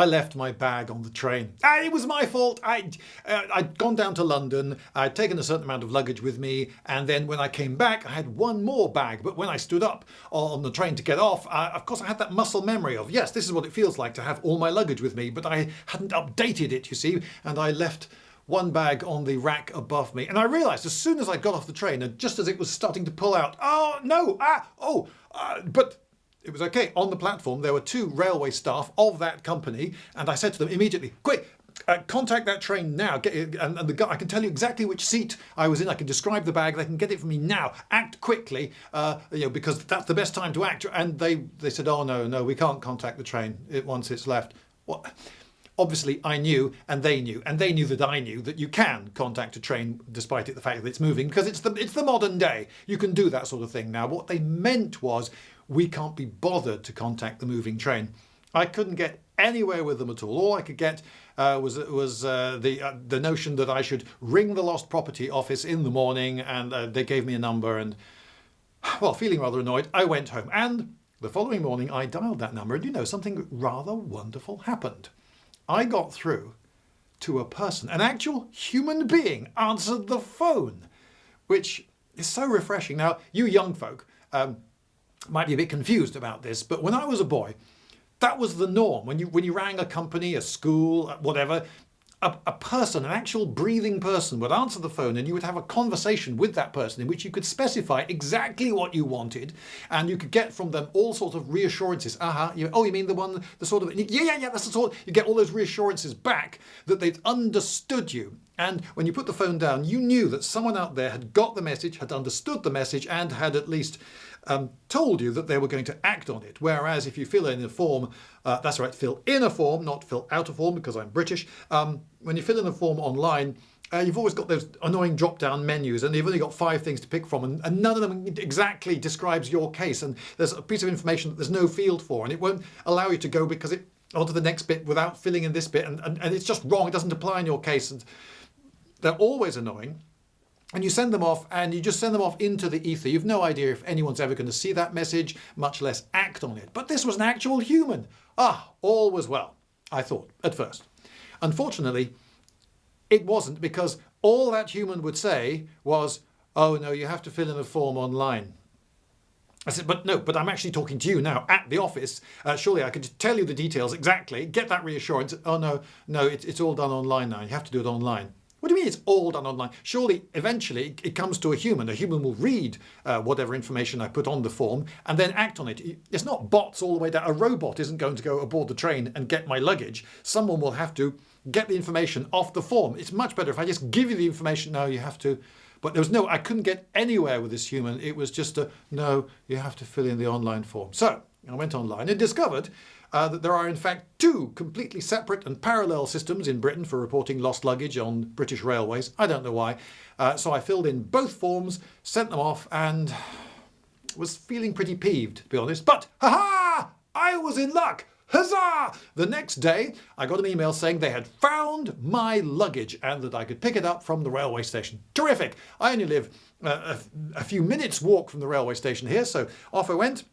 left my bag on the train. It was my fault. I'd gone down to London, I'd taken a certain amount of luggage with me, and then when I came back I had one more bag. But when I stood up on the train to get off, of course I had that muscle memory of, yes, this is what it feels like to have all my luggage with me, but I hadn't updated it, you see, and I left one bag on the rack above me. And I realised as soon as I got off the train, and just as it was starting to pull out, but it was okay. On the platform there were two railway staff of that company, and I said to them immediately, quick, contact that train now. And the guy, I can tell you exactly which seat I was in. I can describe the bag. They can get it for me now. Act quickly, because that's the best time to act. And they said, oh no, we can't contact the train once it's left. What? Obviously I knew, and they knew that I knew that you can contact a train despite the fact that it's moving, because it's the modern day. You can do that sort of thing now. What they meant was, we can't be bothered to contact the moving train. I couldn't get anywhere with them at all. All I could get was the notion that I should ring the lost property office in the morning, and they gave me a number, and, well, feeling rather annoyed, I went home. And the following morning I dialed that number, and you know, something rather wonderful happened. I got through to a person, an actual human being answered the phone, which is so refreshing. Now, you young folk might be a bit confused about this, but when I was a boy, that was the norm. When you rang a company, a school, whatever, a person, an actual breathing person would answer the phone, and you would have a conversation with that person in which you could specify exactly what you wanted, and you could get from them all sorts of reassurances. You mean the sort of, yeah, that's the sort, you get all those reassurances back that they'd understood you. And when you put the phone down, you knew that someone out there had got the message, had understood the message, and had at least told you that they were going to act on it. Whereas if you fill in a form, that's right, fill in a form, not fill out a form, because I'm British. When you fill in a form online, you've always got those annoying drop-down menus, and you've only got 5 things to pick from, and none of them exactly describes your case, and there's a piece of information that there's no field for, and it won't allow you to go because it onto the next bit without filling in this bit, and it's just wrong. It doesn't apply in your case, and they're always annoying. And you send them off, and you just send them off into the ether. You've no idea if anyone's ever going to see that message, much less act on it. But this was an actual human. All was well, I thought, at first. Unfortunately, it wasn't, because all that human would say was, oh no, you have to fill in a form online. I said, but I'm actually talking to you now at the office. Surely I could just tell you the details exactly, get that reassurance. Oh no, it's all done online now. You have to do it online. What do you mean it's all done online? Surely eventually it comes to a human. A human will read whatever information I put on the form and then act on it. It's not bots all the way down. A robot isn't going to go aboard the train and get my luggage. Someone will have to get the information off the form. It's much better if I just give you the information. No, you have to. But I couldn't get anywhere with this human. It was just no, you have to fill in the online form. So I went online and discovered that there are in fact 2 completely separate and parallel systems in Britain for reporting lost luggage on British railways. I don't know why. So I filled in both forms, sent them off, and was feeling pretty peeved, to be honest. But, I was in luck! Huzzah! The next day, I got an email saying they had found my luggage and that I could pick it up from the railway station. Terrific! I only live a few minutes walk from the railway station here, so off I went.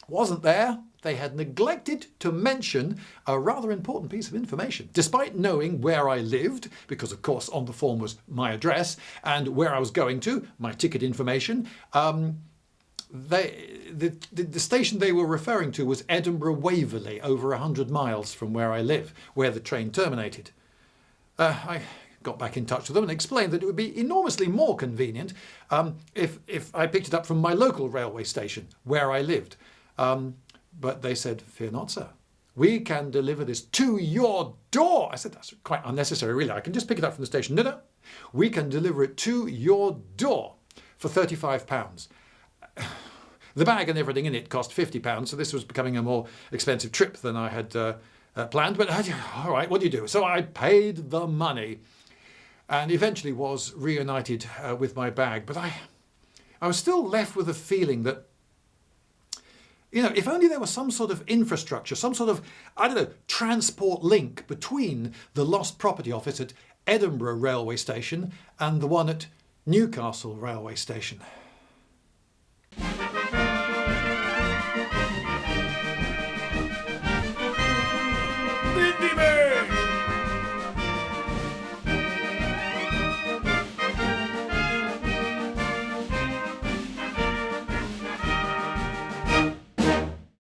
Wasn't there. They had neglected to mention a rather important piece of information. Despite knowing where I lived, because of course on the form was my address, and where I was going to, my ticket information, the station they were referring to was Edinburgh Waverley, over 100 miles from where I live, where the train terminated. I got back in touch with them and explained that it would be enormously more convenient if I picked it up from my local railway station, where I lived. But they said, fear not, sir. We can deliver this to your door. I said, that's quite unnecessary, really. I can just pick it up from the station. No. We can deliver it to your door for £35. The bag and everything in it cost £50, so this was becoming a more expensive trip than I had planned. But all right, what do you do? So I paid the money and eventually was reunited with my bag. But I was still left with a feeling that, if only there was some sort of infrastructure, some sort of, transport link between the lost property office at Edinburgh railway station and the one at Newcastle railway station.